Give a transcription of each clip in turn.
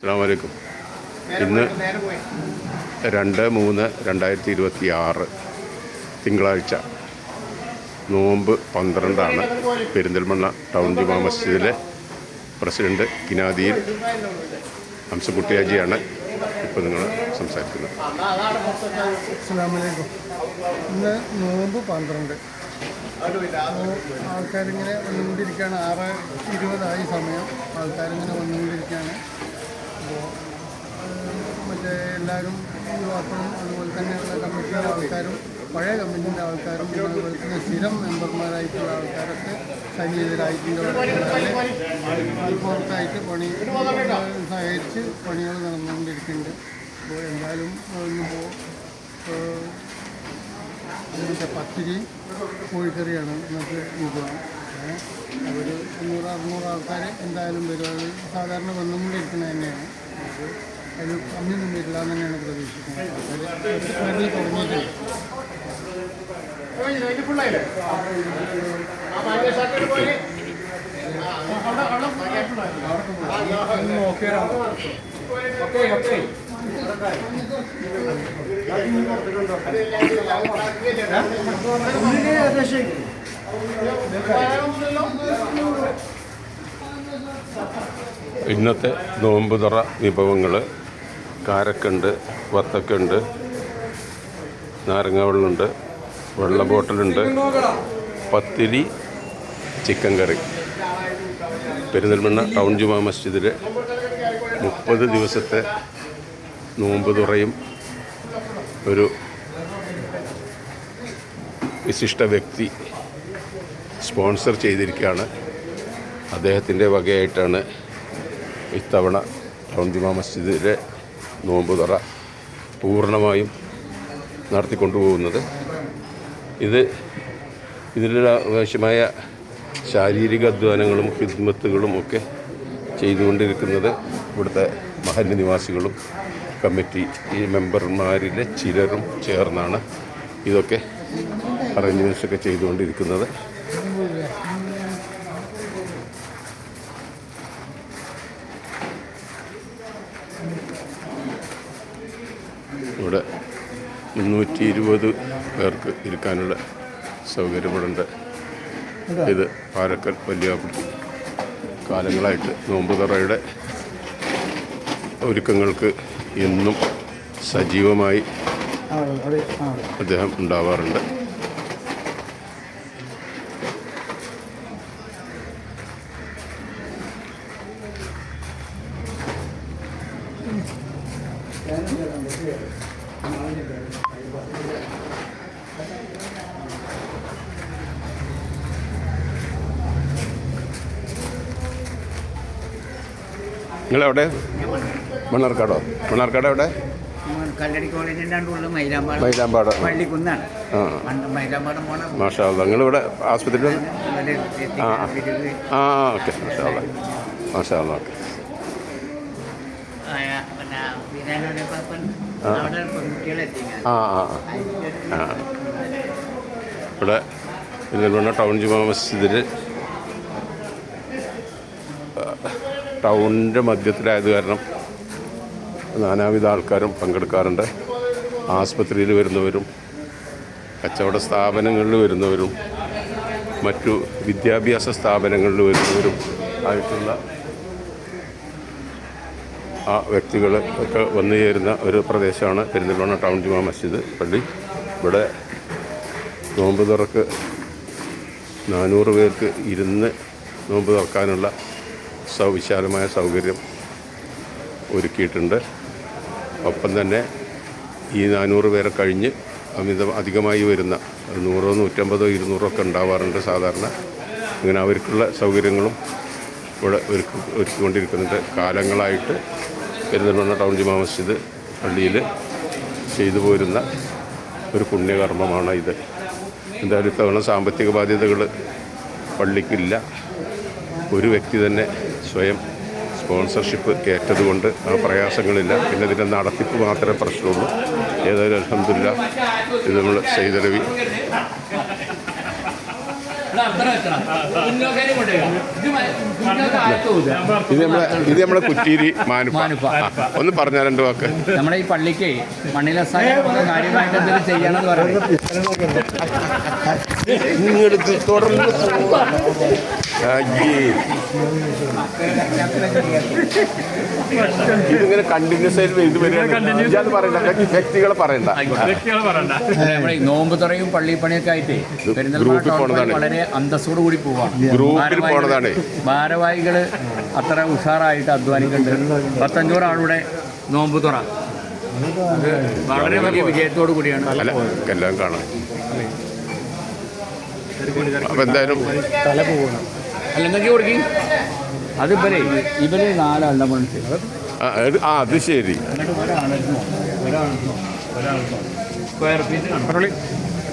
അസ്സലാമു അലൈക്കും. ഇന്ന് 2/3/2026 തിങ്കളാഴ്ച. നോമ്പ് 12 പെരിന്തൽമണ്ണ ടൗൺ ജുമാ മസ്ജിദിലെ പ്രസിഡന്റ് കിനാദിയിൽ ഹംസക്കുട്ടിയാജിയാണ് ഇപ്പോൾ നിങ്ങൾ സംസാരിക്കുന്നത്. അസ്സലാമു അലൈക്കും. ഇന്ന് നോമ്പ് 12. ആൾക്കാരിങ്ങനെ വന്നുകൊണ്ടിരിക്കുകയാണ്. 6:20 സമയം. ആൾക്കാരിങ്ങനെ വന്നുകൊണ്ടിരിക്കുകയാണ്. അപ്പോൾ മറ്റേ എല്ലാവരും യുവാക്കളും അതുപോലെ തന്നെയുള്ള കമ്മിറ്റിയുടെ ആൾക്കാരും പഴയ കമ്മിറ്റിൻ്റെ ആൾക്കാരും അതുപോലെ തന്നെ സ്ഥിരം മെമ്പർമാരായിട്ടുള്ള ആൾക്കാരൊക്കെ സന്നിഹിതരായിട്ടുണ്ട്. ആൾപ്പുറത്തായിട്ട് പണി സഹകരിച്ച് പണികൾ നടന്നുകൊണ്ടിരിക്കുന്നുണ്ട്. അപ്പോൾ എന്തായാലും ഇന്നിപ്പോൾ ഇന്നത്തെ പത്തിരി കോഴിക്കറിയാണ് ഇന്നത്തെ വിഭവം. അവർ 500-600 ആൾക്കാർ എന്തായാലും വരുവാണ്. സാധാരണ വന്നുകൊണ്ടിരിക്കുന്നത് തന്നെയാണ്. അതിൽ കമ്മിയൊന്നും വരില്ല എന്ന് തന്നെയാണ് പ്രതീക്ഷിക്കുന്നത്. ആൾക്കാർ തുടങ്ങിയിട്ടുണ്ട്. ഇന്നത്തെ നോമ്പ് തുറ വിഭവങ്ങൾ കാരക്കുണ്ട്, വത്തക്കുണ്ട്, നാരങ്ങ വെള്ളമുണ്ട്, വെള്ള ബോട്ടിലുണ്ട്, പത്തിരി, ചിക്കൻ കറി. പെരിന്തൽമണ്ണ ടൗൺ ജുമാ മസ്ജിദിൽ 30 ദിവസത്തെ നോമ്പ് തുറയും ഒരു വിശിഷ്ട വ്യക്തി സ്പോൺസർ ചെയ്തിരിക്കുകയാണ്. അദ്ദേഹത്തിൻ്റെ വകയായിട്ടാണ് ഇത്തവണ ടൗൺ ജുമാ മസ്ജിദിലെ നോമ്പ് തുറ പൂർണ്ണമായും നടത്തിക്കൊണ്ടുപോകുന്നത്. ഇതിലുള്ള ആവശ്യമായ ശാരീരിക അധ്വാനങ്ങളും ഖിദ്മത്തുകളും ഒക്കെ ചെയ്തുകൊണ്ടിരിക്കുന്നത് ഇവിടുത്തെ മഹല്ല് നിവാസികളും കമ്മിറ്റി ഈ മെമ്പർമാരിലെ ചിലരും ചേർന്നാണ് ഇതൊക്കെ അറേഞ്ച്മെൻറ്റ്സൊക്കെ ചെയ്തുകൊണ്ടിരിക്കുന്നത്. ഇവിടെ 320 പേർക്ക് ഇരിക്കാനുള്ള സൗകര്യം ഇവിടെ ഉണ്ട്. ഇത് പാലക്കൽ വല്യാപ്പള്ളി. കാലങ്ങളായിട്ട് നോമ്പ് തുറയുടെ ഒരുക്കങ്ങൾക്ക് എന്നും സജീവമായി അദ്ദേഹം ഉണ്ടാവാറുണ്ട്. നിങ്ങളെവിടെ? മണ്ണാർക്കാടോ? മണ്ണാർക്കാട് എവിടെ? കല്ലടി കോളേജിൻ്റെ മൈലാമ്പാട്. പള്ളിക്കുന്നാണ്. മാഷാ അല്ലാ. നിങ്ങളിവിടെ ആസ്പത്രിയിൽ? ഓക്കെ. മാഷാ അല്ലാ. മാഷാ അല്ലാ. ഓക്കെ. ഇവിടെ പെരിന്തൽമണ്ണ ടൗൺ ജുമാ മസ്ജിദിൽ ടൗണിൻ്റെ മധ്യത്തിലായത് കാരണം നാനാവിധ ആൾക്കാരും പങ്കെടുക്കാറുണ്ട്. ആസ്പത്രിയിൽ വരുന്നവരും കച്ചവട സ്ഥാപനങ്ങളിൽ വരുന്നവരും മറ്റു വിദ്യാഭ്യാസ സ്ഥാപനങ്ങളിൽ വരുന്നവരും ആയിട്ടുള്ള ആ വ്യക്തികൾ ഒക്കെ വന്നു ചേരുന്ന ഒരു പ്രദേശമാണ് പെരിന്തൽമണ്ണ ടൗൺ ജുമാ മസ്ജിദ് പള്ളി. ഇവിടെ നോമ്പ് തുറക്ക് 400 പേർക്ക് ഇരുന്ന് നോമ്പ് തുറക്കാനുള്ള വിശാലമായ സൗകര്യം ഒരുക്കിയിട്ടുണ്ട്. ഒപ്പം തന്നെ ഈ 400 പേരെ കഴിഞ്ഞ് അധികമായി വരുന്ന 100, 150, 200 ഒക്കെ ഉണ്ടാവാറുണ്ട് സാധാരണ. ഇങ്ങനെ അവർക്കുള്ള സൗകര്യങ്ങളും ഇവിടെ ഒരുക്കിക്കൊണ്ടിരിക്കുന്നുണ്ട്. കാലങ്ങളായിട്ട് പെരിന്തൽമണ്ണ ടൗൺ ജുമാ മസ്ജിദ് പള്ളിയിൽ ചെയ്തു പോരുന്ന ഒരു പുണ്യകർമ്മമാണ് ഇത്. എന്തായാലും ഇത്തവണ സാമ്പത്തിക ബാധ്യതകൾ പള്ളിക്കില്ല. ഒരു വ്യക്തി തന്നെ സ്വയം സ്പോൺസർഷിപ്പ് ഏറ്റതുകൊണ്ട് ആ പ്രയാസങ്ങളില്ല. പിന്നെ ഇതിൻ്റെ നടത്തിപ്പ് മാത്രമേ പ്രശ്നമുള്ളൂ. ഏതായാലും അൽഹംദുലില്ലാ ഇത് നമ്മൾ സയ്യിദ് അലവി ഇത് നമ്മളെ കുറ്റീരി മാനുപ്പ. ഒന്ന് പറഞ്ഞാൽ 2 വാക്ക്. നമ്മുടെ ഈ പള്ളിക്ക് മണ്ണിലസായ കാര്യമായിട്ട് എന്തെങ്കിലും ചെയ്യണമെന്ന് പറയുന്നത് നിങ്ങൾക്ക് തുടർന്ന് ഇതിങ്ങനെ കണ്ടിന്യൂസ് ആയിട്ട് ഇത് വരികയാണ്. പറയണ്ട, വ്യക്തികളെ പറയണ്ട. നമ്മുടെ ഈ നോമ്പ് തുറയും പള്ളിപ്പണിയൊക്കെ ആയിട്ട് പെരുന്തൽമണ്ണ വളരെ അന്തസ്സോടു കൂടി പോവാണ്. ഗ്രൂപ്പിൽ പോണതാണ്. ഭാരവാഹികള് അത്ര ഉഷാറായിട്ട് അധ്വാനിക്കുന്നുണ്ട്. 15 ആളുടെ നോമ്പ് തുറ അത് വളരെ വലിയ വിജയത്തോടു കൂടിയാണ്. അല്ല, എല്ലാം കാണാം. അപ്പൊ എന്തായാലും അല്ല എന്തൊക്കെ കൊടുക്കും അത് ഇവര് 4 ആളുടെ മനസ്സിൽ. അത് ശരി. സ്ക്വയർ ഫീറ്റ് കാണും.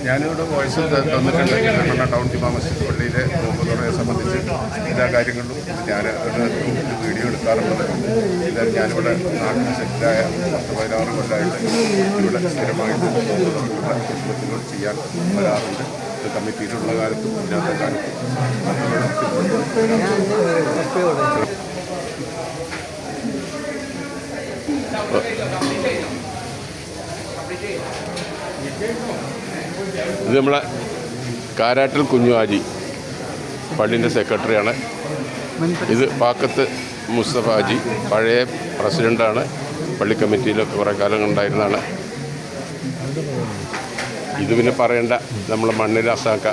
ഞാനിവിടെ വോയിസ് തന്നിട്ടുണ്ട്. പെരുന്തൽമണ്ണ ടൗൺ ജുമാ മസ്ജിദ് പള്ളിയിലെ നോമ്പ് തുറയെ സംബന്ധിച്ച് എല്ലാ കാര്യങ്ങളിലും ഞാൻ ഒരു വീഡിയോ എടുക്കാറുള്ളത്. എന്തായാലും ഞാനിവിടെ നാട്ടിൽ സെറ്റായ 16 കൊല്ലമായിട്ട് ഇവിടെ സ്ഥിരമായിട്ട് കുടുംബത്തിനോട് ചെയ്യാൻ വരാറുണ്ട്. ഇത് കമ്മിറ്റിയിലുള്ള കാലത്തും ഇല്ലാത്ത കാലത്തും ഇത് നമ്മളെ കാരാട്ടിൽ കുഞ്ഞുഹാജി പള്ളിൻ്റെ സെക്രട്ടറിയാണ്. ഇത് പാക്കത്ത് മുസ്തഫ ഹാജി, പഴയ പ്രസിഡൻ്റാണ്. പള്ളി കമ്മിറ്റിയിലൊക്കെ കുറേ കാലം ഉണ്ടായിരുന്നതാണ്. ഇത് പിന്നെ പറയേണ്ട, നമ്മളെ മണ്ണിൽ അസാക്ക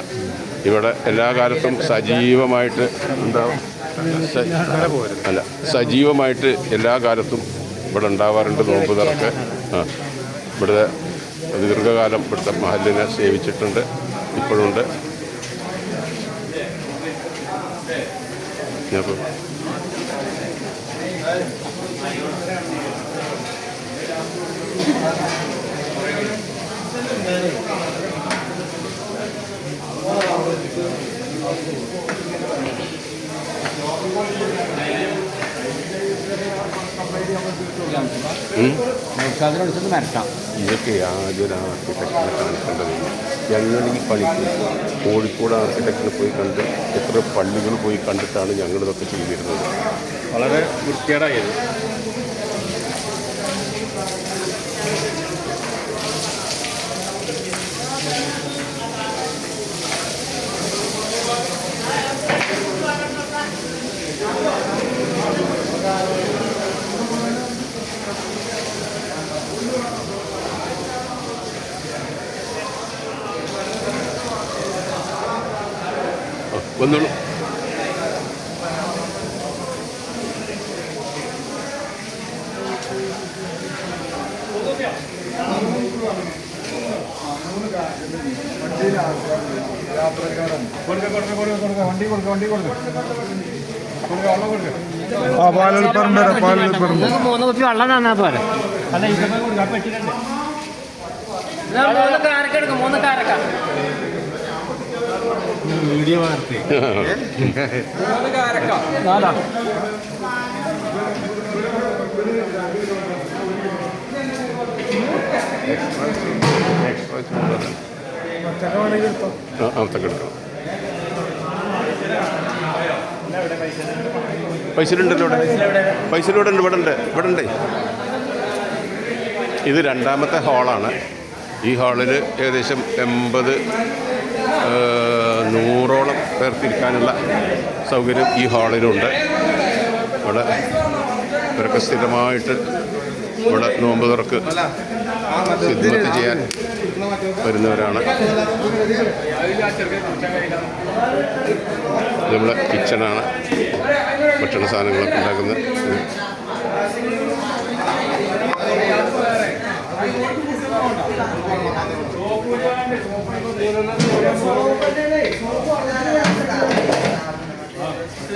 ഇവിടെ എല്ലാ കാലത്തും സജീവമായിട്ട് ഉണ്ടാവും. അല്ല, സജീവമായിട്ട് എല്ലാ കാലത്തും ഇവിടെ ഉണ്ടാവാറുണ്ട്. നോമ്പ് തുറക്ക് ഇവിടെ ദീർഘകാലം ഇവിടുത്തെ മഹല്ലിനെ സേവിച്ചിട്ടുണ്ട്, ഇപ്പോഴുണ്ട്. ഇതൊക്കെ യാതൊരു ആർക്കിടെക്റ്റിനെ കാണിക്കേണ്ടതില്ല. ഞങ്ങൾ ഈ പണിക്ക് കോഴിക്കോട് ആർക്കിടെക്റ്റിനെ പോയി കണ്ട് എത്ര പള്ളികൾ പോയി കണ്ടിട്ടാണ് ഞങ്ങളിതൊക്കെ ചെയ്തിരുന്നത്. വളരെ വൃത്തികേടായത്. വന്നോളൂ. മൂന്ന് കുപ്പി വെള്ളം തന്നാ പോരെ. മൂന്ന് കാരക്ക എടുക്കും, 3 കാരക്ക. വീഡിയോ വാർത്ത പൈസയിലുണ്ടല്ലോ ഇവിടെ. പൈസയിലൂടെ ഉണ്ട്, ഇവിടെ ഉണ്ട്, ഇവിടെ ഉണ്ട്. ഇത് 2ാമത്തെ ഹാളാണ്. ഈ ഹാളിൽ ഏകദേശം 80-100ഓളം പേർക്കിരിക്കാനുള്ള സൗകര്യം ഈ ഹാളിലുണ്ട്. ഇവിടെ ഇവരൊക്കെ സ്ഥിരമായിട്ട് ഇവിടെ നോമ്പ് തുറക്ക് ഖിദ്മത്ത് ചെയ്യാൻ വരുന്നവരാണ്. ഇത് നമ്മുടെ കിച്ചണാണ്, ഭക്ഷണ സാധനങ്ങളൊക്കെ ഉണ്ടാക്കുന്നത്.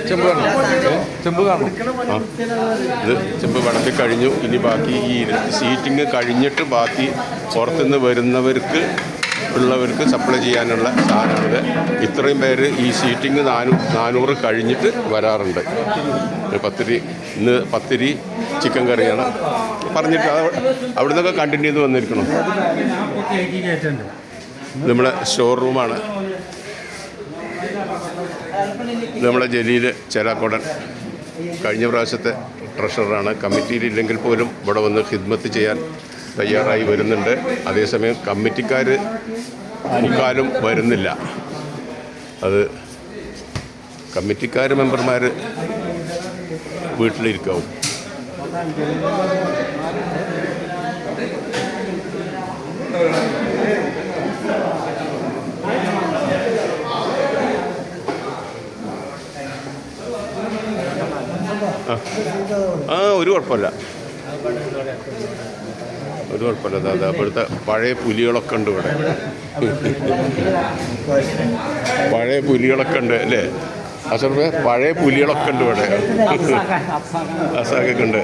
ചെമ്പ് കാണണം. ഇത് ചെമ്പ് വിളമ്പി കഴിഞ്ഞു. ഇനി ബാക്കി ഈ സീറ്റിംഗ് കഴിഞ്ഞിട്ട് ബാക്കി പുറത്തുനിന്ന് വരുന്നവർക്ക് ഉള്ളവർക്ക് സപ്ലൈ ചെയ്യാനുള്ള സാധനമാണിത്. ഇത്രയും പേര് ഈ സീറ്റിംഗ് 400 കഴിഞ്ഞിട്ട് വരാറുണ്ട്. ഇന്ന് പത്തിരി ചിക്കൻ കറിയാണ് പറഞ്ഞിട്ട് അവിടെ നിന്നൊക്കെ കണ്ടിന്യൂ ചെയ്ത് വന്നിരിക്കണം. നമ്മുടെ സ്റ്റോർ റൂമാണ്. ഇത് നമ്മളെ ജലീൽ ചേലാക്കോടൻ കഴിഞ്ഞ പ്രാവശ്യത്തെ ട്രഷററാണ്. കമ്മിറ്റിയിലില്ലെങ്കിൽ പോലും ഇവിടെ വന്ന് ഖിദ്മത്ത് ചെയ്യാൻ തയ്യാറായി വരുന്നുണ്ട്. അതേസമയം കമ്മിറ്റിക്കാർ മുക്കാലും വരുന്നില്ല. അത് കമ്മിറ്റിക്കാർ മെമ്പർമാർ വീട്ടിലിരിക്കാവും. ഒരു കുഴപ്പമില്ല, ഒരു കുഴപ്പമില്ല. അതാ അപ്പോഴത്തെ പഴയ പുലികളൊക്കെ ഉണ്ട് ഇവിടെ. പഴയ പുലികളൊക്കെ ഉണ്ട് അല്ലേ അസർഫെ? പഴയ പുലികളൊക്കെ ഉണ്ട് ഇവിടെ. അസാഖൊക്കെ ഉണ്ട്.